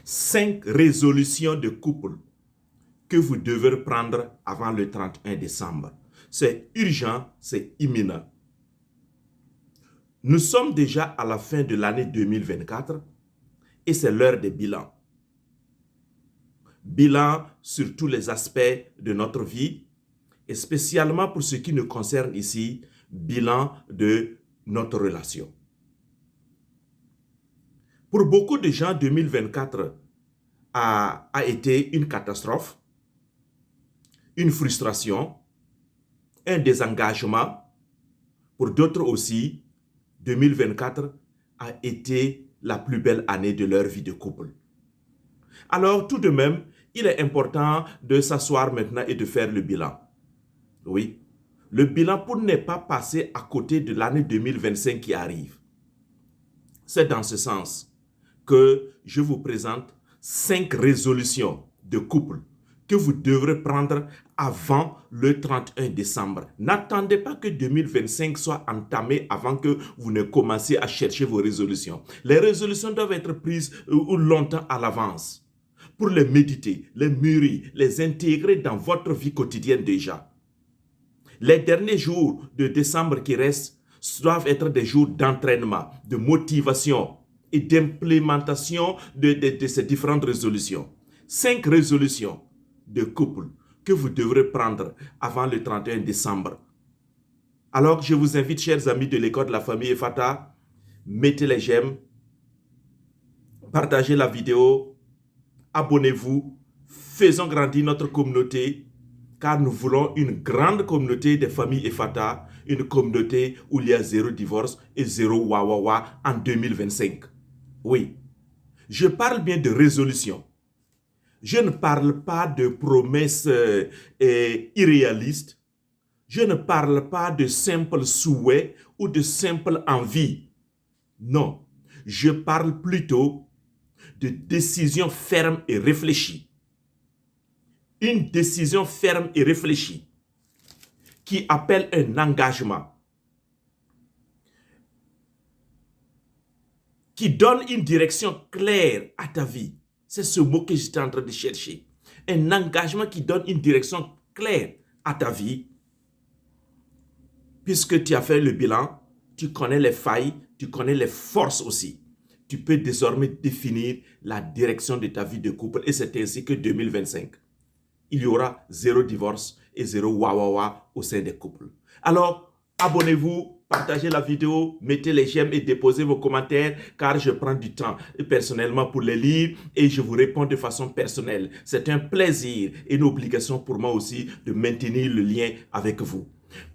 5 résolutions de couple que vous devez prendre avant le 31 décembre. C'est urgent, c'est imminent. Nous sommes déjà à la fin de l'année 2024 et c'est l'heure des bilans. Bilan sur tous les aspects de notre vie et spécialement pour ce qui nous concerne ici, bilan de notre relation. Pour beaucoup de gens, 2024 a été une catastrophe, une frustration, un désengagement. Pour d'autres aussi, 2024 a été la plus belle année de leur vie de couple. Alors, tout de même, il est important de s'asseoir maintenant et de faire le bilan. Oui, le bilan pour ne pas passer à côté de l'année 2025 qui arrive. C'est dans ce sens que je vous présente 5 résolutions de couple que vous devrez prendre avant le 31 décembre. N'attendez pas que 2025 soit entamé avant que vous ne commenciez à chercher vos résolutions. Les résolutions doivent être prises longtemps à l'avance pour les méditer, les mûrir, les intégrer dans votre vie quotidienne déjà. Les derniers jours de décembre qui restent doivent être des jours d'entraînement, de motivation et d'implémentation de ces différentes résolutions. 5 résolutions de couple que vous devrez prendre avant le 31 décembre. Alors, je vous invite, chers amis de l'école de la famille Efata, mettez les j'aime, partagez la vidéo, abonnez-vous, faisons grandir notre communauté, car nous voulons une grande communauté des familles Efata, une communauté où il y a 0 divorce et 0 wawawa en 2025. Oui, je parle bien de résolution. Je ne parle pas de promesses irréalistes. Je ne parle pas de simples souhaits ou de simples envies. Non, je parle plutôt de décisions fermes et réfléchies. Une décision ferme et réfléchie qui appelle un engagement, qui donne une direction claire à ta vie. C'est ce mot que j'étais en train de chercher. Un engagement qui donne une direction claire à ta vie. Puisque tu as fait le bilan, tu connais les failles, tu connais les forces aussi. Tu peux désormais définir la direction de ta vie de couple. Et c'est ainsi que 2025, il y aura 0 divorce et 0 wawawa au sein des couples. Alors, abonnez-vous, partagez la vidéo, mettez les j'aime et déposez vos commentaires car je prends du temps personnellement pour les lire et je vous réponds de façon personnelle. C'est un plaisir et une obligation pour moi aussi de maintenir le lien avec vous.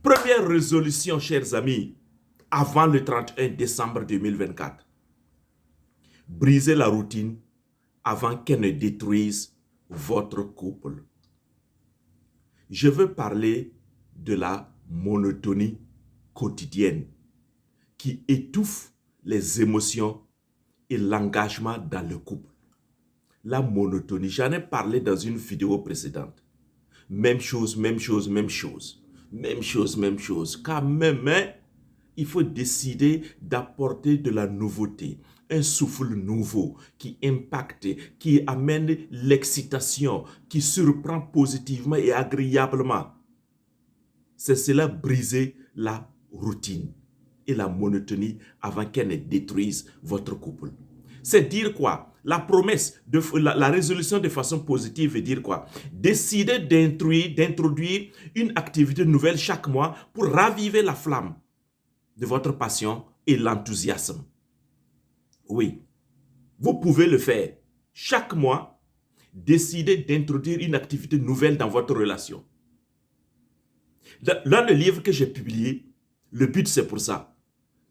Première résolution, chers amis, avant le 31 décembre 2024. Brisez la routine avant qu'elle ne détruise votre couple. Je veux parler de la monotonie quotidienne qui étouffe les émotions et l'engagement dans le couple. La monotonie, j'en ai parlé dans une vidéo précédente. Même chose, même chose, même chose. Même chose, même chose. Quand même, il faut décider d'apporter de la nouveauté. Un souffle nouveau qui impacte, qui amène l'excitation, qui surprend positivement et agréablement. C'est cela, briser la routine et la monotonie avant qu'elle ne détruise votre couple. C'est dire quoi? La promesse, la résolution de façon positive veut dire quoi? Décider d'introduire une activité nouvelle chaque mois pour raviver la flamme de votre passion et l'enthousiasme. Oui, vous pouvez le faire. Chaque mois, décidez d'introduire une activité nouvelle dans votre relation. Dans le livre que j'ai publié, le but c'est pour ça.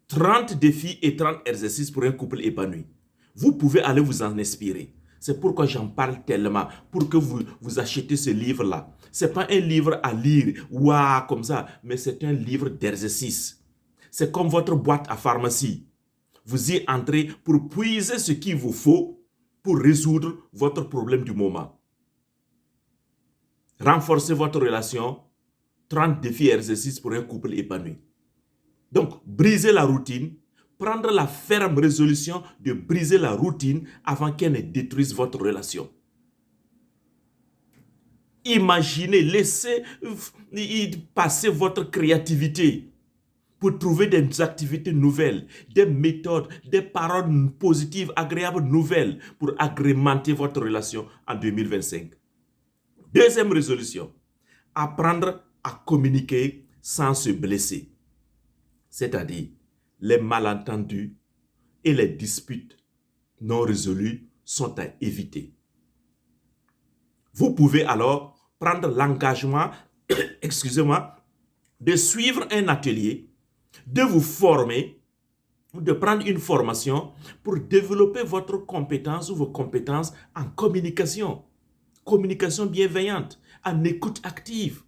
30 défis et 30 exercices pour un couple épanoui. Vous pouvez aller vous en inspirer. C'est pourquoi j'en parle tellement, pour que vous achetez ce livre-là. Ce n'est pas un livre à lire, waouh, comme ça, mais c'est un livre d'exercice. C'est comme votre boîte à pharmacie. Vous y entrez pour puiser ce qu'il vous faut pour résoudre votre problème du moment. Renforcer votre relation, 30 défis et exercices pour un couple épanoui. Donc, brisez la routine, prendre la ferme résolution de briser la routine avant qu'elle ne détruise votre relation. Imaginez, laissez passer votre créativité pour trouver des activités nouvelles, des méthodes, des paroles positives, agréables, nouvelles pour agrémenter votre relation en 2025. Deuxième résolution, apprendre à communiquer sans se blesser. C'est-à-dire, les malentendus et les disputes non résolues sont à éviter. Vous pouvez alors prendre l'engagement, excusez-moi, de suivre un atelier, de vous former, de prendre une formation pour développer votre compétence ou vos compétences en communication. Communication bienveillante, en écoute active.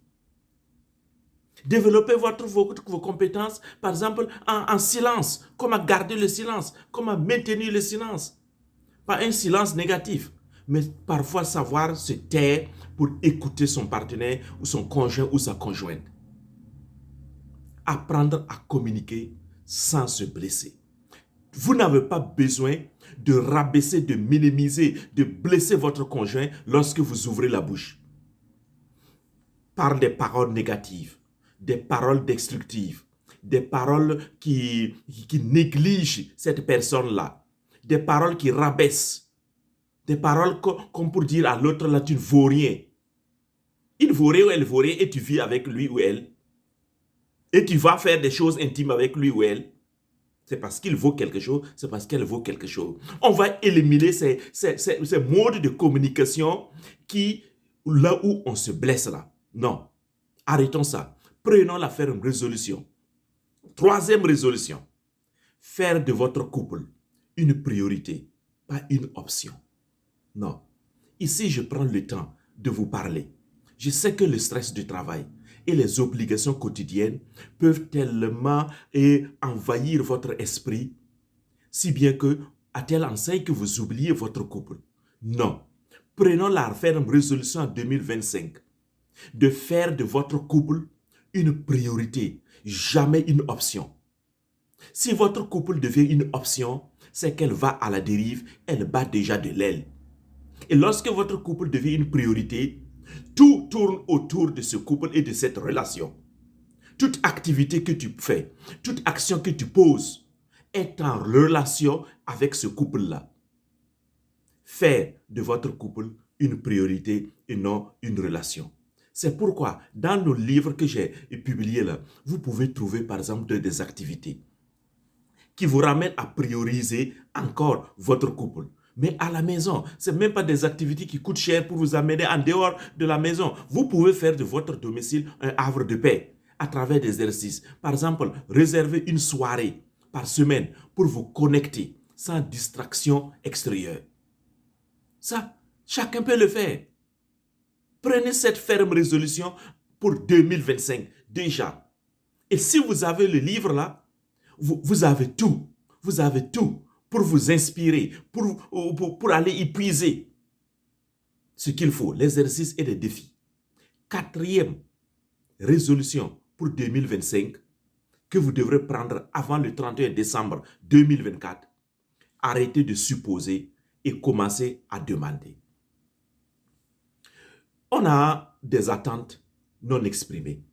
Développez vos compétences, par exemple, en silence. Comment garder le silence, comment maintenir le silence. Pas un silence négatif, mais parfois savoir se taire pour écouter son partenaire ou son conjoint ou sa conjointe. Apprendre à communiquer sans se blesser. Vous n'avez pas besoin de rabaisser, de minimiser, de blesser votre conjoint lorsque vous ouvrez la bouche. Par des paroles négatives, des paroles destructives, des paroles qui négligent cette personne-là, des paroles qui rabaissent, des paroles comme pour dire à l'autre là, tu ne vaux rien. Il vaut rien ou elle vaut rien et tu vis avec lui ou elle. Et tu vas faire des choses intimes avec lui ou elle. C'est parce qu'il vaut quelque chose, c'est parce qu'elle vaut quelque chose. On va éliminer ces modes de communication là où on se blesse là. Non, arrêtons ça. Prenons la ferme résolution. Troisième résolution, faire de votre couple une priorité, pas une option. Non, ici je prends le temps de vous parler. Je sais que le stress du travail et les obligations quotidiennes peuvent tellement envahir votre esprit, si bien que, à telle enseigne que vous oubliez votre couple. Non, prenons la ferme résolution en 2025 de faire de votre couple une priorité, jamais une option. Si votre couple devient une option, c'est qu'elle va à la dérive, elle bat déjà de l'aile. Et lorsque votre couple devient une priorité, tout tourne autour de ce couple et de cette relation. Toute activité que tu fais, toute action que tu poses est en relation avec ce couple-là. Faire de votre couple une priorité et non une relation. C'est pourquoi, dans nos livres que j'ai publiés là, vous pouvez trouver par exemple des activités qui vous ramènent à prioriser encore votre couple. Mais à la maison, ce n'est même pas des activités qui coûtent cher pour vous amener en dehors de la maison. Vous pouvez faire de votre domicile un havre de paix à travers des exercices. Par exemple, réservez une soirée par semaine pour vous connecter sans distraction extérieure. Ça, chacun peut le faire. Prenez cette ferme résolution pour 2025 déjà. Et si vous avez le livre là, vous avez tout. Vous avez tout pour vous inspirer, pour aller y puiser ce qu'il faut, l'exercice et les défis. Quatrième résolution pour 2025 que vous devrez prendre avant le 31 décembre 2024. Arrêtez de supposer et commencez à demander. On a des attentes non exprimées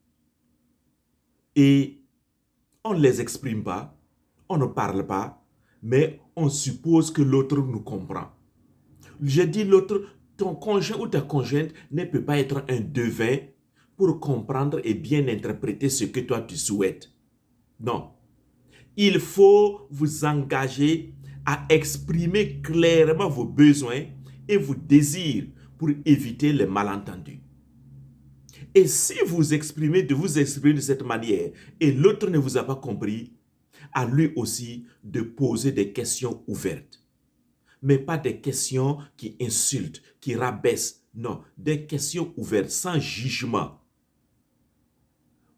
et on ne les exprime pas, on ne parle pas, mais on suppose que l'autre nous comprend. J'ai dit l'autre, ton conjoint ou ta conjointe ne peut pas être un devin pour comprendre et bien interpréter ce que toi tu souhaites. Non. Il faut vous engager à exprimer clairement vos besoins et vos désirs pour éviter les malentendus. Et si vous vous exprimez de cette manière et l'autre ne vous a pas compris, à lui aussi de poser des questions ouvertes. Mais pas des questions qui insultent, qui rabaissent. Non, des questions ouvertes, sans jugement,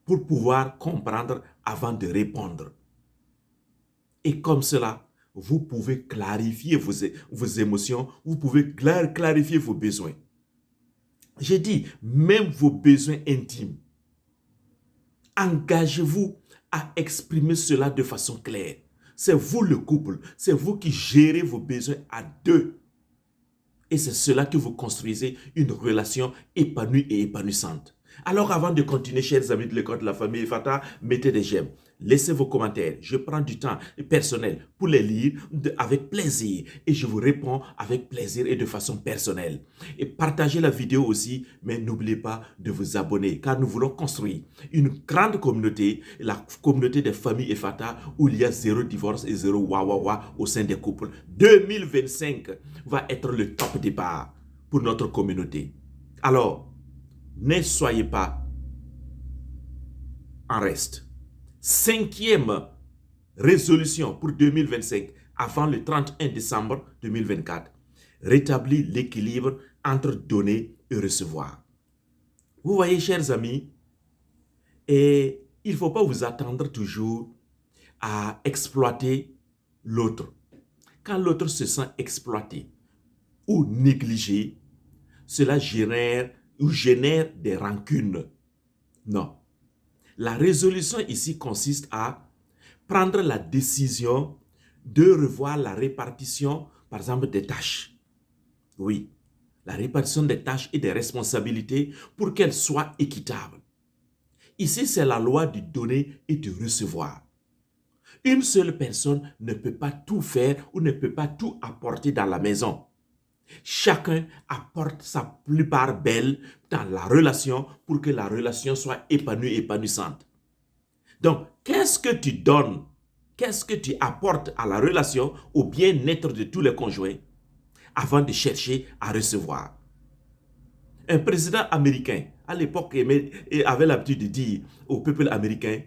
pour pouvoir comprendre avant de répondre. Et comme cela, vous pouvez clarifier vos émotions, vous pouvez clarifier vos besoins. J'ai dit, même vos besoins intimes. Engagez-vous à exprimer cela de façon claire. C'est vous le couple. C'est vous qui gérez vos besoins à deux. Et c'est cela que vous construisez une relation épanouie et épanouissante. Alors avant de continuer, chers amis de l'école de la famille Fata, mettez des j'aime. Laissez vos commentaires. Je prends du temps personnel pour les lire avec plaisir. Et je vous réponds avec plaisir et de façon personnelle. Et partagez la vidéo aussi, mais n'oubliez pas de vous abonner, car nous voulons construire une grande communauté, la communauté des familles Fata, où il y a zéro divorce et zéro wawawa au sein des couples. 2025 va être le top départ pour notre communauté. Alors, ne soyez pas en reste. 5e résolution pour 2025 avant le 31 décembre 2024. Rétablir l'équilibre entre donner et recevoir. Vous voyez, chers amis, et il ne faut pas vous attendre toujours à exploiter l'autre. Quand l'autre se sent exploité ou négligé, cela génère des rancunes. Non. La résolution ici consiste à prendre la décision de revoir la répartition, par exemple, des tâches. Oui, la répartition des tâches et des responsabilités pour qu'elle soit équitable. Ici, c'est la loi du donner et du recevoir. Une seule personne ne peut pas tout faire ou ne peut pas tout apporter dans la maison. Chacun apporte sa plus part belle dans la relation pour que la relation soit épanouie et épanouissante. Donc, qu'est-ce que tu donnes? Qu'est-ce que tu apportes à la relation, au bien-être de tous les conjoints avant de chercher à recevoir? Un président américain, à l'époque, avait l'habitude de dire au peuple américain,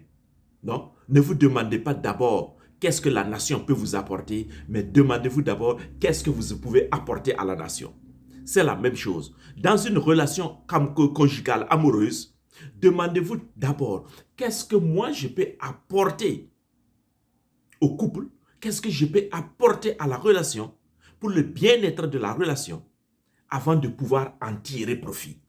non, ne vous demandez pas d'abord qu'est-ce que la nation peut vous apporter, mais demandez-vous d'abord qu'est-ce que vous pouvez apporter à la nation. C'est la même chose. Dans une relation conjugale amoureuse, demandez-vous d'abord qu'est-ce que moi je peux apporter au couple, qu'est-ce que je peux apporter à la relation pour le bien-être de la relation avant de pouvoir en tirer profit.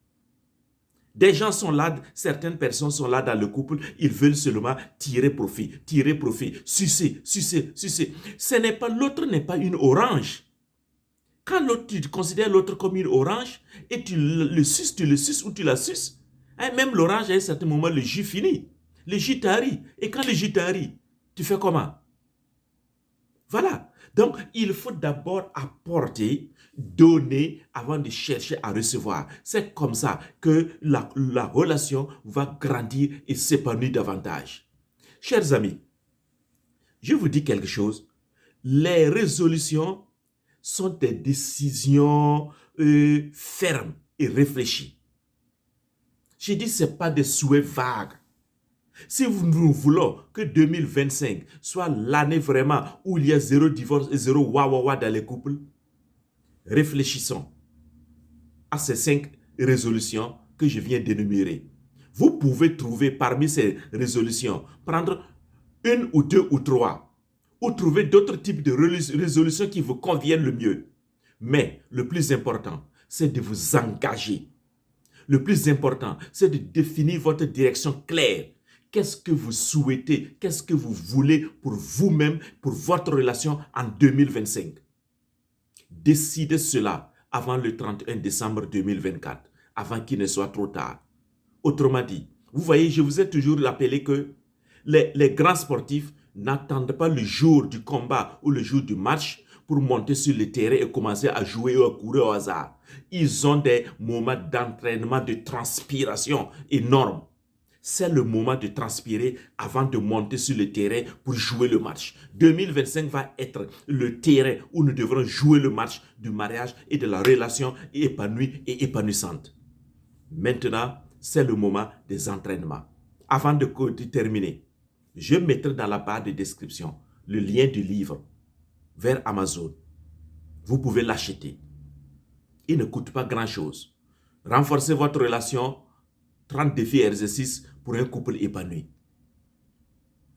Des gens sont là, certaines personnes sont là dans le couple, ils veulent seulement tirer profit, sucer. L'autre n'est pas une orange. Quand l'autre, tu considères l'autre comme une orange et tu le suces ou tu la suces, hein, même l'orange, à un certain moment, le jus finit. Le jus tarit. Et quand le jus tarit, tu fais comment? Voilà. Donc, il faut d'abord apporter, donner avant de chercher à recevoir. C'est comme ça que la relation va grandir et s'épanouir davantage. Chers amis, je vous dis quelque chose. Les résolutions sont des décisions fermes et réfléchies. Je dis, ce n'est pas des souhaits vagues. Si nous voulons que 2025 soit l'année vraiment où il y a zéro divorce et zéro wawawa dans les couples, réfléchissons à ces 5 résolutions que je viens d'énumérer. Vous pouvez trouver parmi ces résolutions, prendre une ou deux ou trois, ou trouver d'autres types de résolutions qui vous conviennent le mieux. Mais le plus important, c'est de vous engager. Le plus important, c'est de définir votre direction claire. Qu'est-ce que vous souhaitez? Qu'est-ce que vous voulez pour vous-même, pour votre relation en 2025? Décidez cela avant le 31 décembre 2024, avant qu'il ne soit trop tard. Autrement dit, vous voyez, je vous ai toujours rappelé que les grands sportifs n'attendent pas le jour du combat ou le jour du match pour monter sur le terrain et commencer à jouer ou à courir au hasard. Ils ont des moments d'entraînement, de transpiration énormes. C'est le moment de transpirer avant de monter sur le terrain pour jouer le match. 2025 va être le terrain où nous devrons jouer le match du mariage et de la relation épanouie et épanouissante. Maintenant, c'est le moment des entraînements. Avant de terminer, je mettrai dans la barre de description le lien du livre vers Amazon. Vous pouvez l'acheter. Il ne coûte pas grand-chose. Renforcez votre relation, 30 défis et exercices pour un couple épanoui.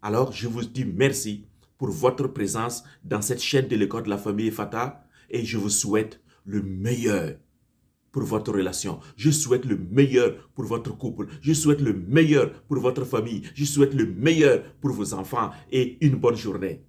Alors, je vous dis merci pour votre présence dans cette chaîne de l'école de la famille Fata et je vous souhaite le meilleur pour votre relation. Je souhaite le meilleur pour votre couple. Je souhaite le meilleur pour votre famille. Je souhaite le meilleur pour vos enfants et une bonne journée.